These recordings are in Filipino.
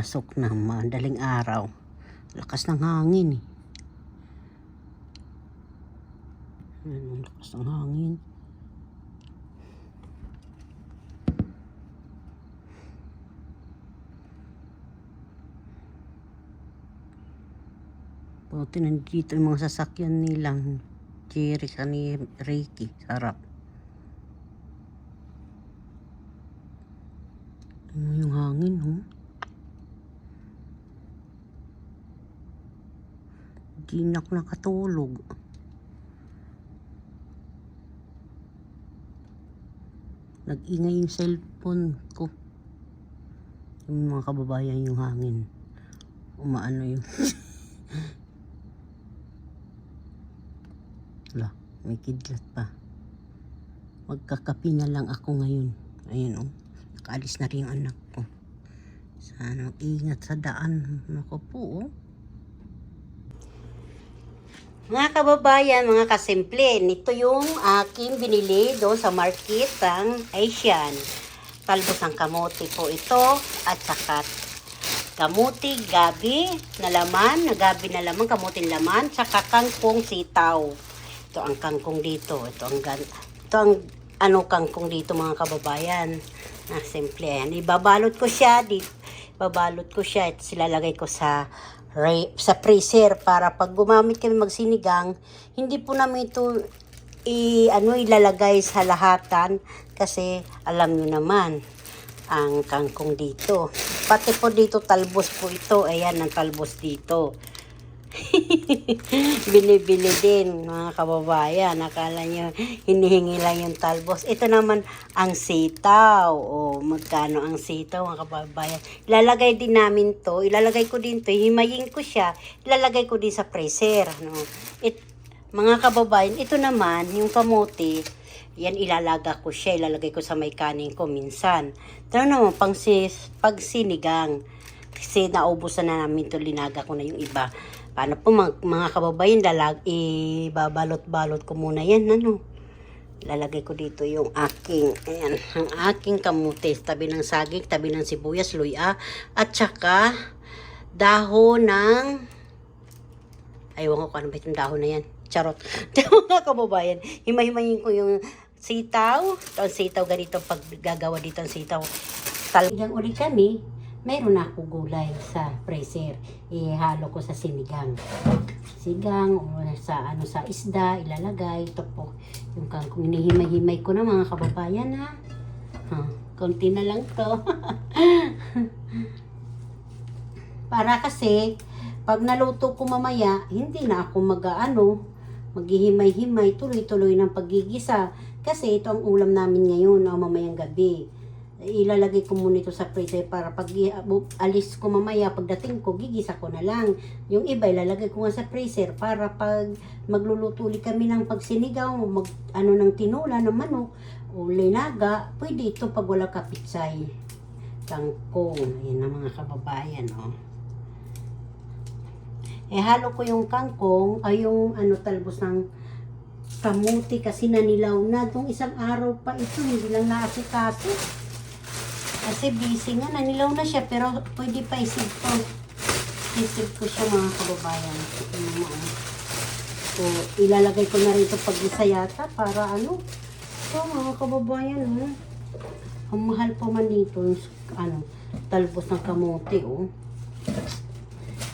Pasok na, madaling araw. Lakas ng hangin eh. Ayan, lakas ng hangin. Buti nandito yung mga sasakyan nilang Jerry sa ni Ricky. Sarap. Ano yung hangin, oh? Di na ako nakatulog. Nag-ingay yung cellphone ko. Yung mga kababayan yung hangin. Umaano yung... Wala, may kidlat pa. Magkakapi na lang ako ngayon. Ayun, oh. Nakaalis na rin yung anak ko. Sana ingat sa daan. Ako po, oh. Mga kababayan, mga kasimple, nito yung aking binili doon sa market ng Asian. Talbos ng kamote po ito at saka kamuti, gabi na laman, kamuting laman, saka kangkong sitaw. Ito ang kangkong dito. Ito ang kangkong dito mga kababayan. Simple yan. Ibabalot ko siya. At silalagay ko sa freezer para pag gumamit kami magsinigang, hindi po namin ito ilalagay sa lahatan kasi alam nyo naman ang kangkong dito. Pati po dito talbos po ito. Ayan ang talbos dito. Binibili din mga kababayan. Akala nyo hinihingi lang yung talbos. Ito naman ang sitaw. O magkano ang sitaw mga kababayan. Ilalagay din namin to. Ilalagay ko din to. Himayin ko siya. Ilalagay ko din sa freezer. No? Mga kababayan, ito naman yung kamote. Yan ilalaga ko siya. Ilalagay ko sa may kanin ko minsan. Ito naman pag sinigang. Kasi naubusan na namin to. Linaga ko na yung iba. Paano po mga kababayan, ibabalot-balot ko muna yan, lalagay ko dito yung aking, ayan, ang aking kamote, tabi ng saging, tabi ng sibuyas, luya, at saka dahon ng, aywan ko kung ano ba yung dahon na yan, charot. Mga kababayan, himahimayin ko yung sitaw, ganito pag gagawa dito ang sitaw. Talagang uli kami, meron na ako gulay sa freezer. Ihalo ko sa sinigang. Sigang o sa isda ilalagay. Ito po yung kangkong hinihimay-himay ko na mga kababayan ha. Konti na lang to. Para kasi pag naluto ko mamaya, hindi na ako maghihimay-himay, tuloy-tuloy ng paggigisa. Kasi ito ang ulam namin ngayon o mamayang gabi. Ilalagay ko muna ito sa freezer para pag alis ko mamaya, pagdating ko, gigisa ko na lang. Yung iba, ilalagay ko nga sa freezer para pag magluluto ulit kami ng pagsinigaw, ng tinola, ng manok, o linaga, pwede ito pag wala kapitsay. Kangkong, ayan na mga kababayan, oh. Halo ko yung kangkong, ay yung talbos ng kamuti kasi nanilaw na. Itong isang araw pa ito, hindi lang naasikaso. Kasi busy nga, nanilaw na siya, pero pwede pa isip ko. Isip ko siya mga kababayan. So, ilalagay ko na rin ito pag-isa yata para So, mga kababayan, ang mahal pa man dito, talbos ng kamote, oh.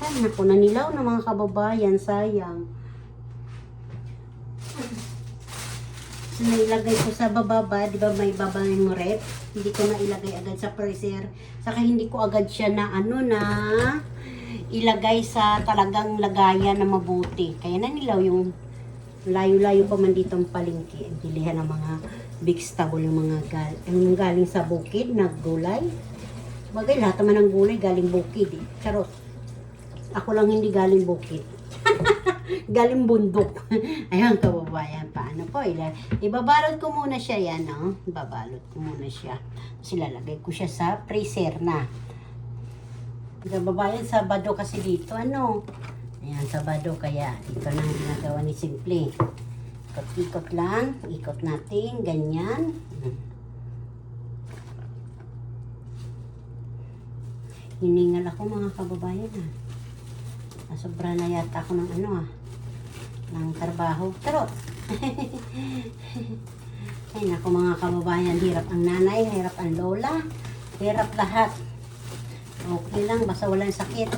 Ay, naku, nanilaw na mga kababayan, sayang. So, nailagay ko sa bababa, di ba may baba yung rep? Hindi ko na ilagay agad sa freezer. Saka hindi ko agad siya na ilagay sa talagang lagayan na mabuti. Kaya nanilaw yung layo-layo pa man dito ang palengke. Bilihan ng mga vegetable, yung mga galing sa bukid na gulay. Bagay, lahat naman ng gulay galing bukid. Charot. Ako lang hindi galing bukid. Galing bundok. Ayun kababayan, paano po? Ibabalot ko muna siya yan, Ibabalot ko muna siya. Kasi lalagay ko siya sa freezer na. Kababayan, Sabado kasi dito, Ayan, Sabado, kaya ito na ang ginagawa ni Simple. Ikot-ikot lang. Ikot natin, ganyan. Hiningal ako mga kababayan ha. Nasobra na yata ako ng ng trabaho. Pero, ay naku mga kababayan, hirap ang nanay, hirap ang lola, hirap lahat. Okay lang, basta walang sakit.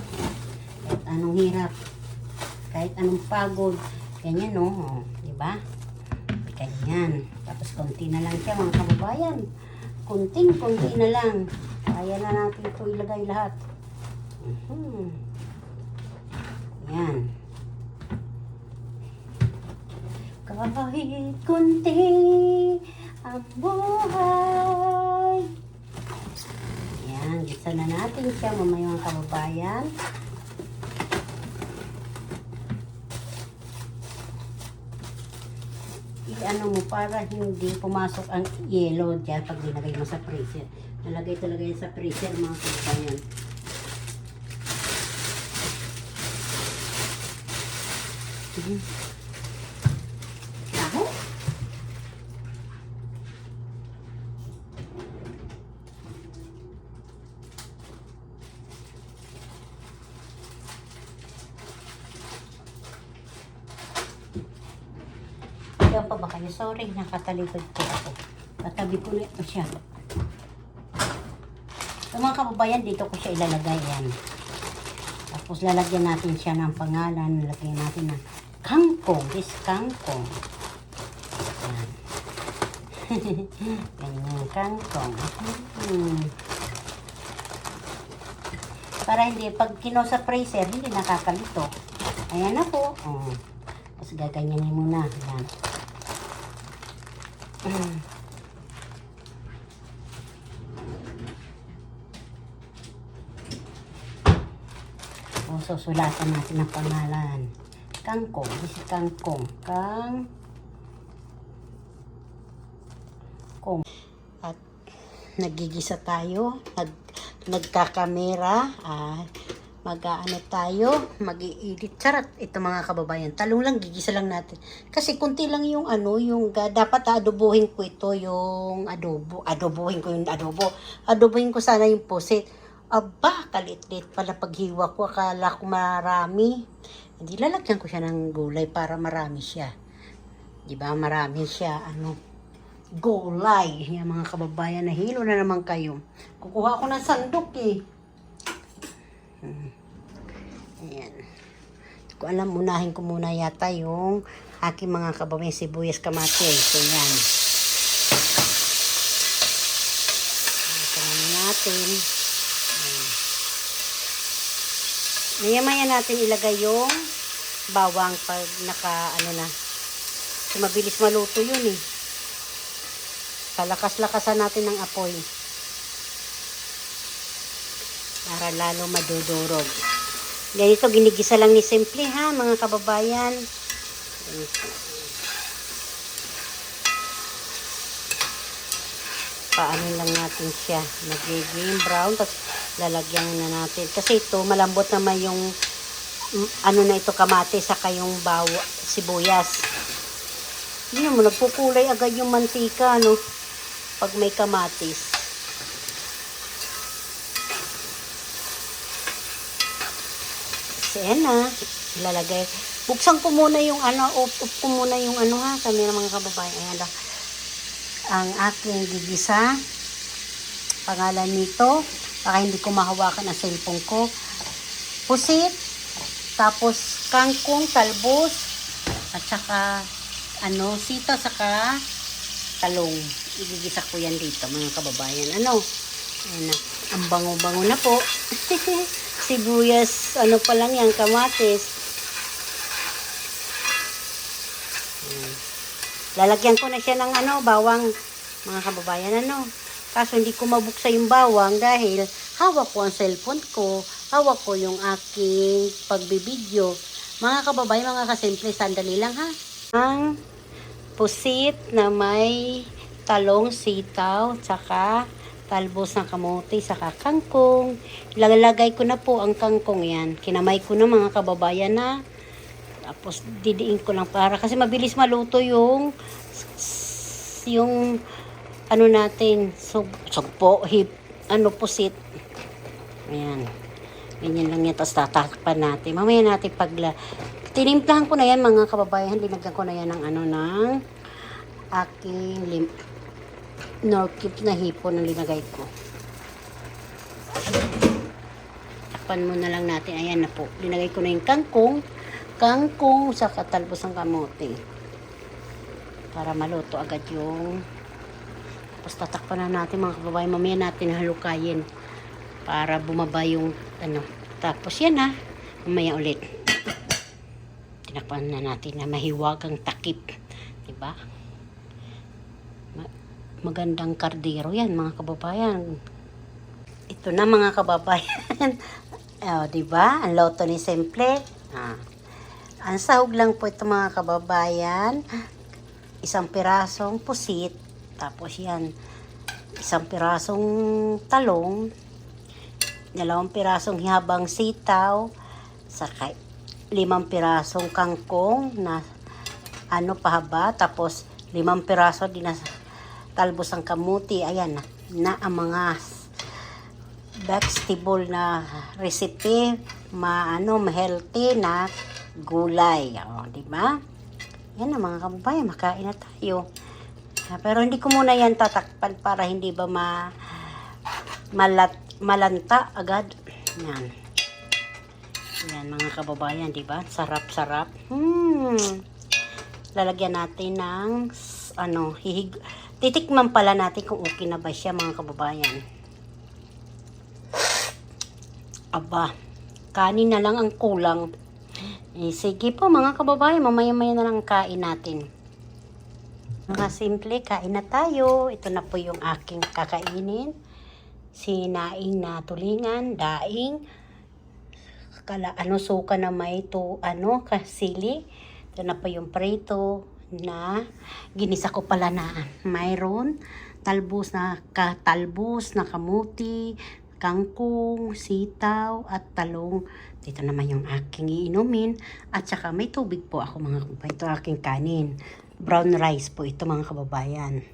Kahit anong hirap, kahit anong pagod, ganyan no, diba? Ganyan. Tapos konti na lang siya mga kababayan. Konti na lang. Kaya na natin ito ilagay lahat. Yan. Kahit konti ang buhay. Yan. Gisa na natin siya mamaya mga kababayan. I-ano mo para hindi pumasok ang yellow dyan pag nilagay mo sa freezer. Nalagay talaga yan sa freezer mga kababayan. Ako? Kaya pa ba kayo? Sorry, nakatalikod ko ako. Katabi ko na ito siya. So mga kababayan, dito ko siya ilalagay yan. Tapos lalagyan natin siya ng pangalan. Lalagyan natin ng kangkong. This kangkong. Yan. Ganyan, kangkong. Para hindi, pag kino sa freezer, hindi nakakalito. Ayan na po. Tapos gaganyanin muna. Yan. Susulatan natin ang pangalan. Kangkong. This is kangkong. Kangkong. At nagigisa tayo. Nagkakamera. Mag-aano tayo. Mag-i-edit. Charot. Ito mga kababayan. Talong lang. Gigisa lang natin. Kasi kunti lang yung dapat adobohin ko ito yung adobo. Adobohin ko yung adobo. Adobohin ko sana yung pusit. Aba, kalit-lit pala paghiwa ko. Akala ko marami. Hindi, lalagyan ko siya ng gulay para marami siya. Diba? Marami siya. Gulay. Yan mga kababayan. Nahilo na naman kayo. Kukuha ako ng sandok eh. Ayan. Ko alam, unahin ko muna yata yung aking mga kababayan sibuyas kamatis. So yan. Ito natin. Maya-maya natin ilagay yung bawang pag na. So, mabilis maluto yun eh. Palakas-lakasan natin ng apoy. Para lalo madudurog. Ganito, ginigisa lang ni Simple ha, mga kababayan. Ganito. Paano lang natin siya. Magiging brown. Tapos lalagyan na natin. Kasi ito, malambot naman yung na ito, kamatis, saka yung sibuyas. Yun mo, nagpukulay agad yung mantika, no? Pag may kamatis. Kasi yan na, ilalagay. Buksan ko muna yung up ko muna yung ha, kami ng mga kababayan. Ayan lang. Ang aking gigisa. Pangalan nito. Baka hindi ko mahawakan ang cellphone ko. Pusit, tapos kangkong, talbos, at saka sita, saka talong. Igigisa ko yan dito mga kababayan. Ayan na. Ang bango-bango na po. Sibuyas, pa lang yan, kamatis. Lalagyan ko na siya ng bawang mga kababayan. Kaso hindi ko mabuksa yung bawang dahil hawak ko ang cellphone ko, hawak ko yung aking pagbibideo. Mga kababayan, mga kasimple, sandali lang ha. Ang pusit na may talong, sitaw, tsaka talbos ng kamote, saka kangkong. Ilalagay ko na po ang kangkong yan. Kinamay ko na mga kababayan na. Tapos didiin ko lang para kasi mabilis maluto yung natin, sugpo, pusit. Ayan. Ganyan lang yan. Tapos tatakpan natin. Mamaya natin tinimplahan ko na yan mga kababayan. Linagyan ko na yan ng aking nor cubes na hipon na linagay ko. Takpan muna lang natin. Ayan na po. Linagay ko na yung kangkong sa talbos ng kamote. Para maluto agad yung. Tapos tatakpan na natin mga kababayan. Mamaya natin halukayin. Para bumaba yung Tapos yan na. Mamaya ulit. Tinakpan na natin na mahiwagang takip. Diba? Magandang kardero yan mga kababayan. Ito na mga kababayan. Diba? Ang loto ni Simple. Ang sahog lang po ito mga kababayan. Isang pirasong pusit. Tapos yan. Isang pirasong talong. 2 pirasong habang sitaw. Saka 5 pirasong kangkong na pahaba. Tapos 5 piraso din na talbos ng kamuti. Ayan na ang mga vegetable na recipe, ma-healthy na gulay. Di ba? Yan na mga kababayan, makain na tayo. Pero hindi ko muna yan tatakpan para hindi ba malanta agad. Yan. Yan mga kababayan, di ba? Sarap-sarap. Lalagyan natin ng titikman pala natin kung okay na ba siya mga kababayan. Aba, kanin na lang ang kulang. Sige po mga kababayan, mamaya-maya na lang kain natin. Mga simple, kain na tayo. Ito na po yung aking kakainin. Sinaing na tulingan, daing, suka na may kasili. Ito na po yung prito na ginisa ko pala na mayroon talbos na kamuti, kangkong, sitaw, at talong. Dito naman yung aking iinumin. At saka may tubig po ako mga kababayan. Ito aking kanin. Brown rice po ito mga kababayan.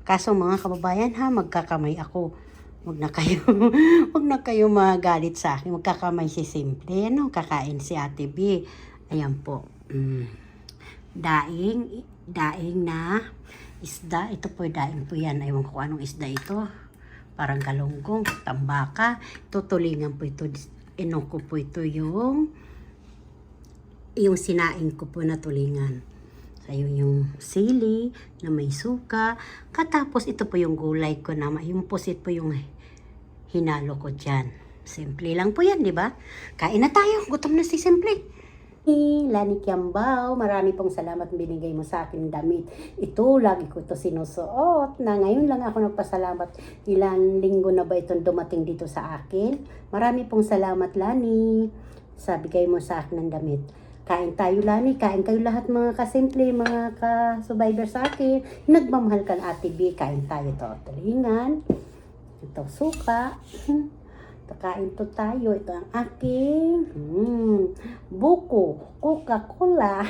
Kaso mga kababayan magkakamay ako. Wag na kayo magalit sa akin. Magkakamay si Simple. Kakain si Ate B. Ayan po. Daing na isda. Ito po daing po yan. Ewan ko anong isda ito. Parang galunggong, tambaka. Tutulingan po ito. Ko po ito yung sinaing ko po na tulingan. Sayo yung sili na may suka. Katapos ito po yung gulay ko na yung pusit po yung hinalo ko dyan. Simple lang po yan, di ba? Kain na tayo. Gutom na si Simple. Lani Kiambao, marami pong salamat binigay mo sa akin damit. Ito, lagi ko ito sinusuot na ngayon lang ako nagpasalamat. Ilang linggo na ba itong dumating dito sa akin? Marami pong salamat, Lani, sa bigay mo sa akin ng damit. Kain tayo, Lani. Kain kayo lahat mga kasimple, mga ka-survivor sa akin. Nagmamahal ka na Ate B. Kain tayo ito. Tulingan. Ito, suka. Kain to tayo. Ito ang aking buko, Coca-Cola.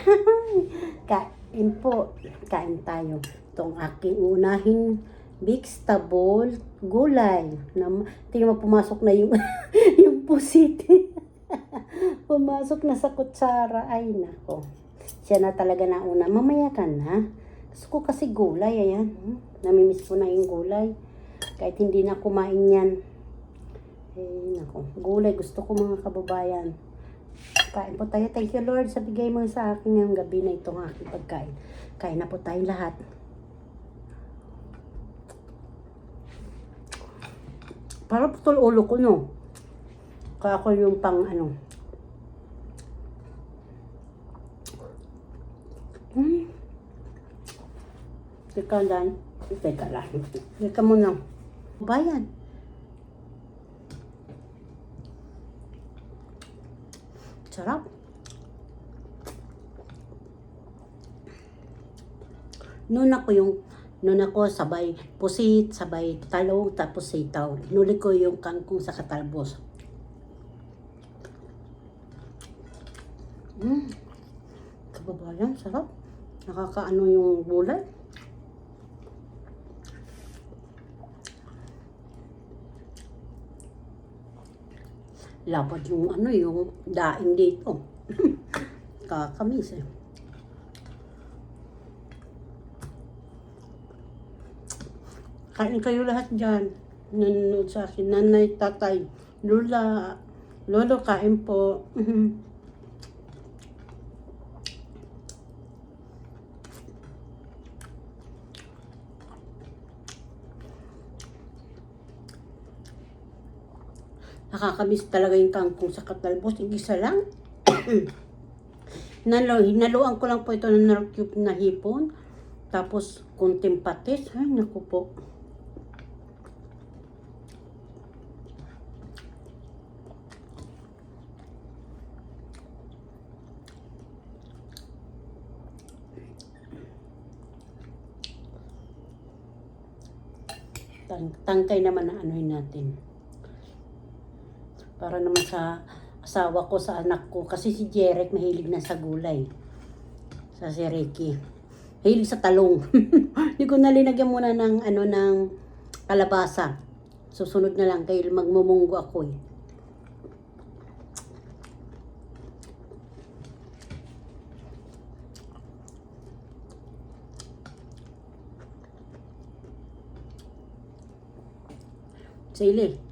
Kain po. Kain tayo. Ito ang aking unahin vegetable gulay. Tingnan mo, pumasok na yung yung pusit. Pumasok na sa kutsara. Ay, nako. Siya na talaga na una. Mamaya ka na. Gusto ko kasi gulay. Ayan. Namimiss ko na yung gulay. Kahit hindi na kumain yan. Eh, nako. Gulay. Gusto ko mga kababayan. Kain po tayo. Thank you Lord sa bigay mo sa akin ngayong gabi na itong aking pagkain. Kain na po tayo lahat. Para putol ulo ko, no? Kaya ako yung pang Teka lang. Teka muna. Bayan. Sarap. Noon ako sabay pusit, sabay talong, tapos sitaw. Nuli ko yung kangkong sa katalbos. Kababayan, sarap. Nakakaano yung gulay. Lapad yung ano, yung daing dito. Kakamis eh. Kain kayo lahat dyan. Nanonood sa akin. Nanay, tatay, lula, lolo, kain po. Nakakamiss talaga yung kangkong sa katalbos. Yung isa lang. Hinaluan ko lang po ito ng narcube na hipon. Tapos, kunting patis. Ay, naku po. Tangkay naman na anuhin natin. Para naman sa asawa ko, sa anak ko. Kasi si Jeric mahilig na sa gulay. Sa si Ricky. Mahilig sa talong. Hindi ko nalinagyan muna ng, ng kalabasa. Susunod na lang kayo magmumunggo ako eh. Sili.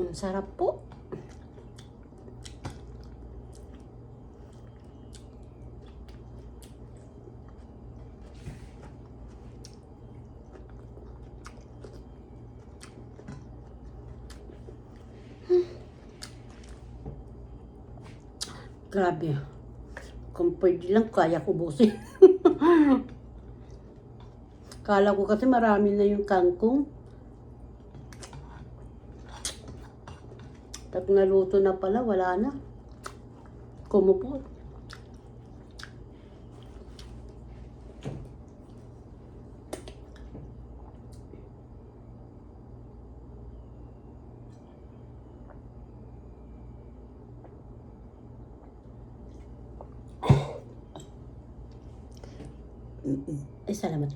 Ang sarap po. Grabe. Kung pwede lang, kaya ko busin. Kala ko kasi marami na yung kangkong. Pag naluto na pala, wala na. Kumupot. Ay, salamat.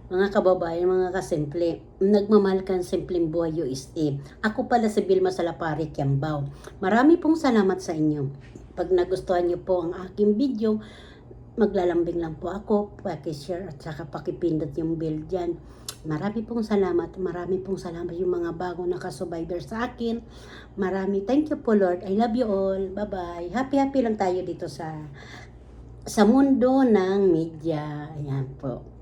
Mga kababayan, mga kasimple, nagmamahal kang simpleng buhay UST. Ako pala si Vilma Salapari, Kiambao. Marami pong salamat sa inyo. Pag nagustuhan niyo po ang aking video, maglalambing lang po ako, paki-share at saka pakipindot yung bell dyan. Marami pong salamat yung mga bago nakasubayder sa akin. Thank you po Lord. I love you all. Bye-bye. Happy lang tayo dito sa mundo ng media. Ayan po.